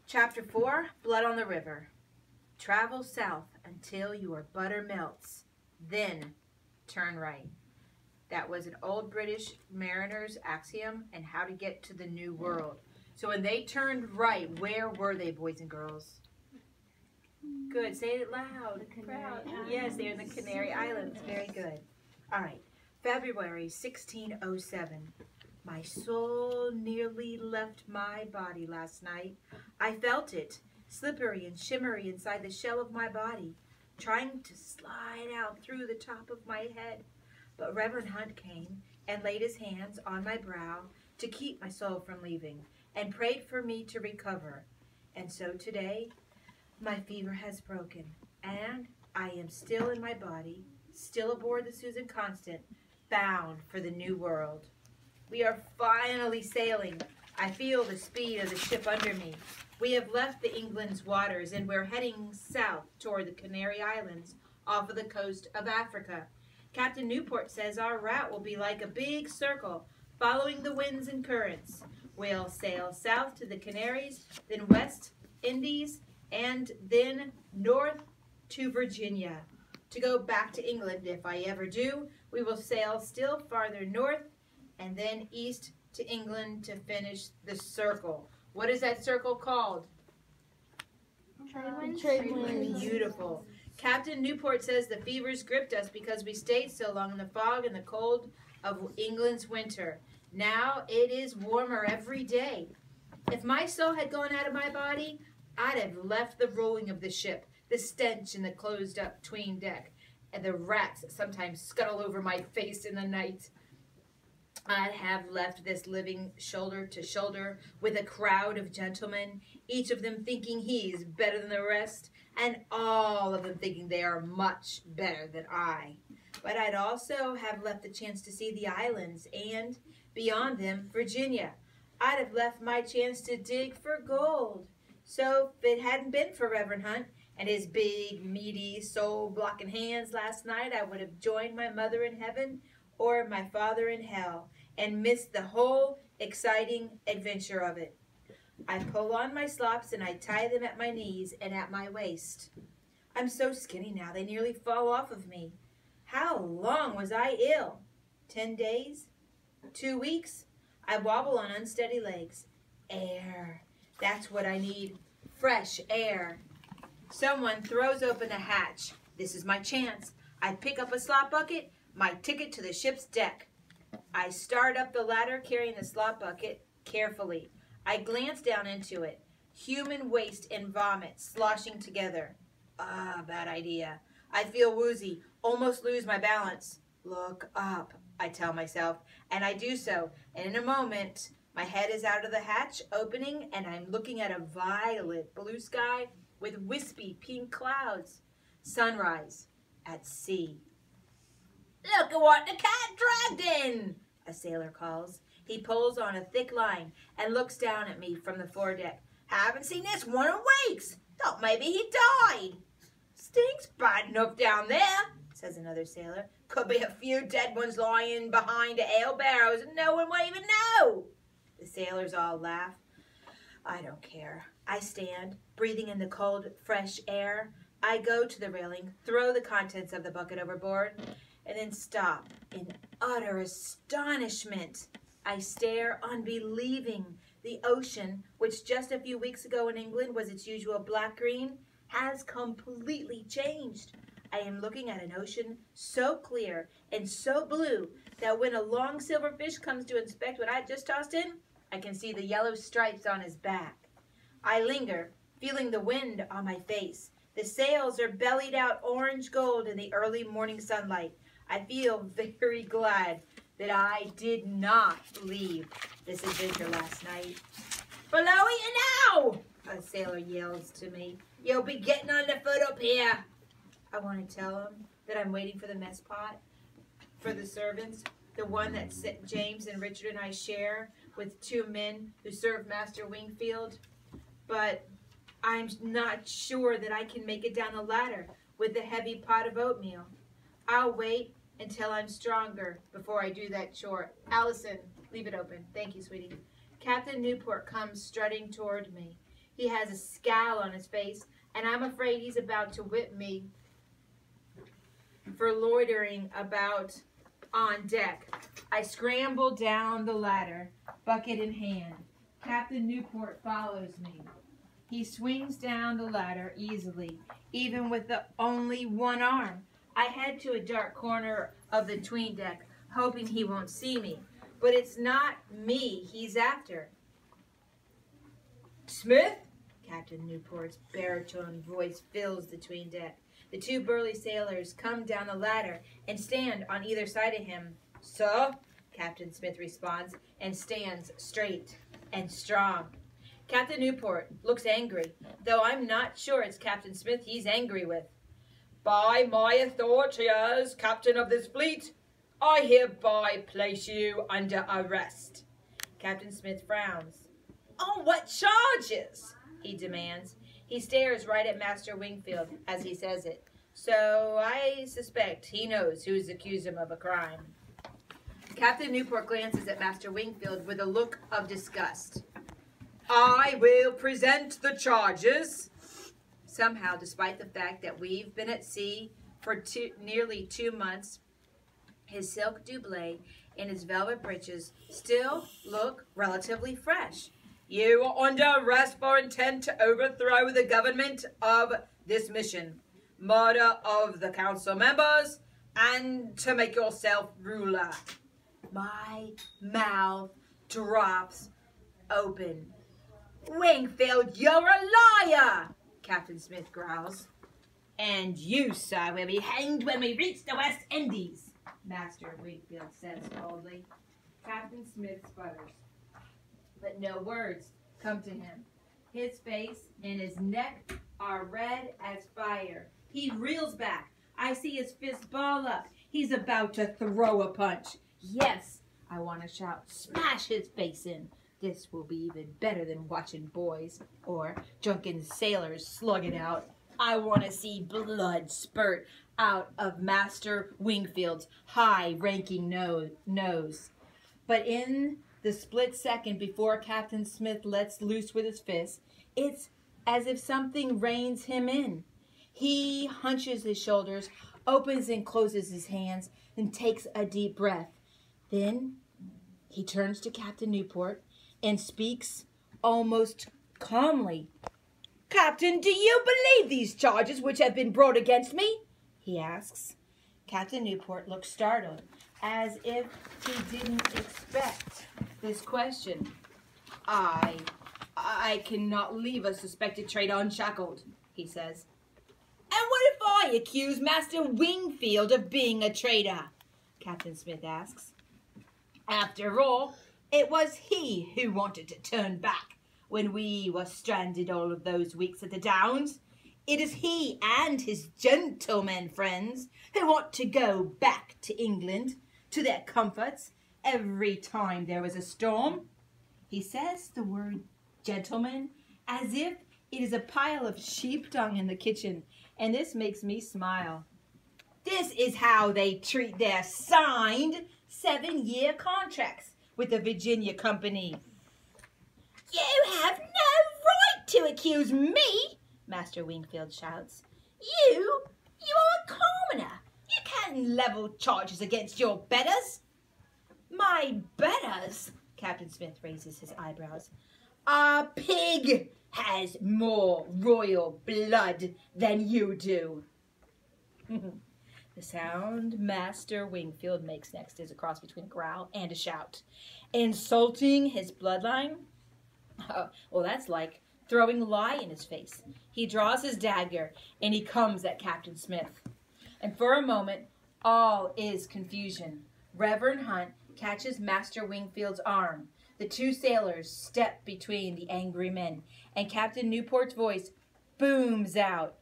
Chapter 4, Blood on the River. Travel south until your butter melts, then turn right. That was an old British mariner's axiom and how to get to the New World. So when they turned right, where were they, boys and girls? Good. Say it loud. Proud. Yes, they're in the Canary Islands. Very good. All right. February 1607. My soul nearly left my body last night. I felt it, slippery and shimmery inside the shell of my body, trying to slide out through the top of my head. But Reverend Hunt came and laid his hands on my brow to keep my soul from leaving, and prayed for me to recover. And so today, my fever has broken, and I am still in my body, still aboard the Susan Constant, bound for the New World. We are finally sailing. I feel the speed of the ship under me. We have left the England's waters, and we're heading south toward the Canary Islands off of the coast of Africa. Captain Newport says our route will be like a big circle, following the winds and currents. We'll sail south to the Canaries, then West Indies, and then north to Virginia. To go back to England, if I ever do, we will sail still farther north and then east to England to finish the circle. What is that circle called? Trade winds. Beautiful. Captain Newport says the fevers gripped us because we stayed so long in the fog and the cold of England's winter. Now it is warmer every day. If my soul had gone out of my body, I'd have left the rolling of the ship, the stench in the closed-up 'tween deck, and the rats that sometimes scuttle over my face in the night. I'd have left this living shoulder to shoulder with a crowd of gentlemen, each of them thinking he's better than the rest, and all of them thinking they are much better than I. But I'd also have left the chance to see the islands, and, beyond them, Virginia. I'd have left my chance to dig for gold. So if it hadn't been for Reverend Hunt and his big, meaty, soul-blocking hands last night, I would have joined my mother in heaven or my father in hell and missed the whole exciting adventure of it. I pull on my slops and I tie them at my knees and at my waist. I'm so skinny now they nearly fall off of me. How long was I ill? 10 days? 2 weeks? I wobble on unsteady legs. Air. That's what I need. Fresh air. Someone throws open a hatch. This is my chance. I pick up a slop bucket, my ticket to the ship's deck. I start up the ladder carrying the slop bucket carefully. I glance down into it. Human waste and vomit sloshing together. Bad idea. I feel woozy, almost lose my balance. Look up, I tell myself, and I do so. And in a moment, my head is out of the hatch opening, and I'm looking at a violet blue sky with wispy pink clouds. Sunrise at sea. Look at what the cat dragged in, a sailor calls. He pulls on a thick line and looks down at me from the foredeck. Haven't seen this one in weeks. Thought maybe he died. Stinks bad enough down there, says another sailor. Could be a few dead ones lying behind the ale barrels and no one will even know. The sailors all laugh. I don't care. I stand, breathing in the cold, fresh air. I go to the railing, throw the contents of the bucket overboard, and then stop in utter astonishment. I stare, unbelieving. The ocean, which just a few weeks ago in England was its usual black-green, has completely changed. I am looking at an ocean so clear and so blue that when a long silver fish comes to inspect what I just tossed in, I can see the yellow stripes on his back. I linger, feeling the wind on my face. The sails are bellied out orange gold in the early morning sunlight. I feel very glad that I did not leave this adventure last night. Below you now, a sailor yells to me. You'll be getting on the foot up here. I want to tell him that I'm waiting for the mess pot for the servants, the one that James and Richard and I share with 2 men who serve Master Wingfield. But I'm not sure that I can make it down the ladder with the heavy pot of oatmeal. I'll wait until I'm stronger before I do that chore. Allison, leave it open. Thank you, sweetie. Captain Newport comes strutting toward me. He has a scowl on his face, and I'm afraid he's about to whip me for loitering about on deck. I scramble down the ladder, bucket in hand. Captain Newport follows me. He swings down the ladder easily, even with only one arm. I head to a dark corner of the 'tween deck, hoping he won't see me. But it's not me he's after. Smith? Captain Newport's baritone voice fills the 'tween deck. The two burly sailors come down the ladder and stand on either side of him. Sir? Captain Smith responds and stands straight and strong. Captain Newport looks angry, though I'm not sure it's Captain Smith he's angry with. By my authority as captain of this fleet, I hereby place you under arrest. Captain Smith frowns. On what charges? He demands. He stares right at Master Wingfield as he says it, so I suspect he knows who's accused him of a crime. Captain Newport glances at Master Wingfield with a look of disgust. I will present the charges. Somehow, despite the fact that we've been at sea for nearly 2 months, his silk doublet and his velvet breeches still look relatively fresh. You are under arrest for intent to overthrow the government of this mission, murder of the council members, and to make yourself ruler. My mouth drops open. Wingfield, you're a liar, Captain Smith growls. And you, sir, will be hanged when we reach the West Indies, Master Wingfield says coldly. Captain Smith sputters, but no words come to him. His face and his neck are red as fire. He reels back. I see his fist ball up. He's about to throw a punch. Yes, I want to shout, smash his face in. This will be even better than watching boys or drunken sailors slug it out. I want to see blood spurt out of Master Wingfield's high-ranking nose. But in the split second before Captain Smith lets loose with his fist, it's as if something reins him in. He hunches his shoulders, opens and closes his hands, and takes a deep breath. Then he turns to Captain Newport and speaks almost calmly. Captain, do you believe these charges which have been brought against me? He asks. Captain Newport looks startled, as if he didn't expect this question. I cannot leave a suspected traitor unshackled, he says. And what if I accuse Master Wingfield of being a traitor? Captain Smith asks. After all, it was he who wanted to turn back when we were stranded all of those weeks at the Downs. It is he and his gentlemen friends who want to go back to England, to their comforts, every time there is a storm. He says the word gentleman as if it is a pile of sheep dung in the kitchen, and this makes me smile. This is how they treat their signed 7-year contracts with the Virginia Company. You have no right to accuse me, Master Wingfield shouts. You are a commoner. You can't level charges against your betters. My betters? Captain Smith raises his eyebrows. A pig has more royal blood than you do. The sound Master Wingfield makes next is a cross between a growl and a shout. Insulting his bloodline? Well, that's like throwing lye in his face. He draws his dagger and he comes at Captain Smith. And for a moment, all is confusion. Reverend Hunt catches Master Wingfield's arm. The two sailors step between the angry men, and Captain Newport's voice booms out.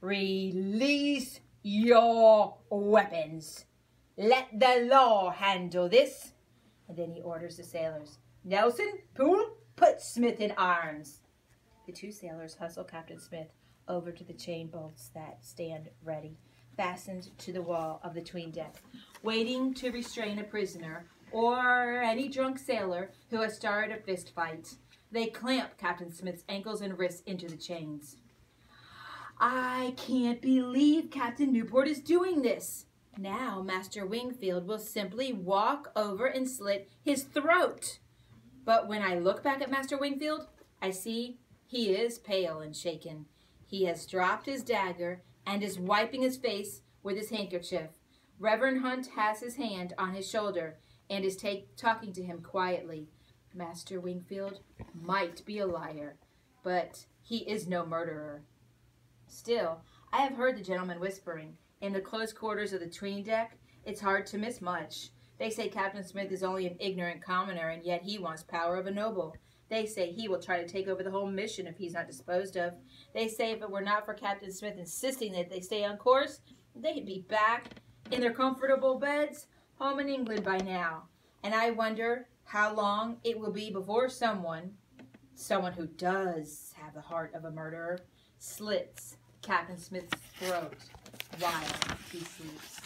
Release your weapons. Let the law handle this. And then he orders the sailors. Nelson, Poole, put Smith in irons. The two sailors hustle Captain Smith over to the chain bolts that stand ready, fastened to the wall of the 'tween deck, waiting to restrain a prisoner or any drunk sailor who has started a fist fight. They clamp Captain Smith's ankles and wrists into the chains. I can't believe Captain Newport is doing this. Now Master Wingfield will simply walk over and slit his throat. But when I look back at Master Wingfield, I see he is pale and shaken. He has dropped his dagger and is wiping his face with his handkerchief. Reverend Hunt has his hand on his shoulder and is talking to him quietly. Master Wingfield might be a liar, but he is no murderer. Still, I have heard the gentlemen whispering. In the close quarters of the 'tween deck, it's hard to miss much. They say Captain Smith is only an ignorant commoner, and yet he wants power of a noble. They say he will try to take over the whole mission if he's not disposed of. They say if it were not for Captain Smith insisting that they stay on course, they'd be back in their comfortable beds home in England by now. And I wonder how long it will be before someone who does have the heart of a murderer, slits Captain Smith's throat while he sleeps.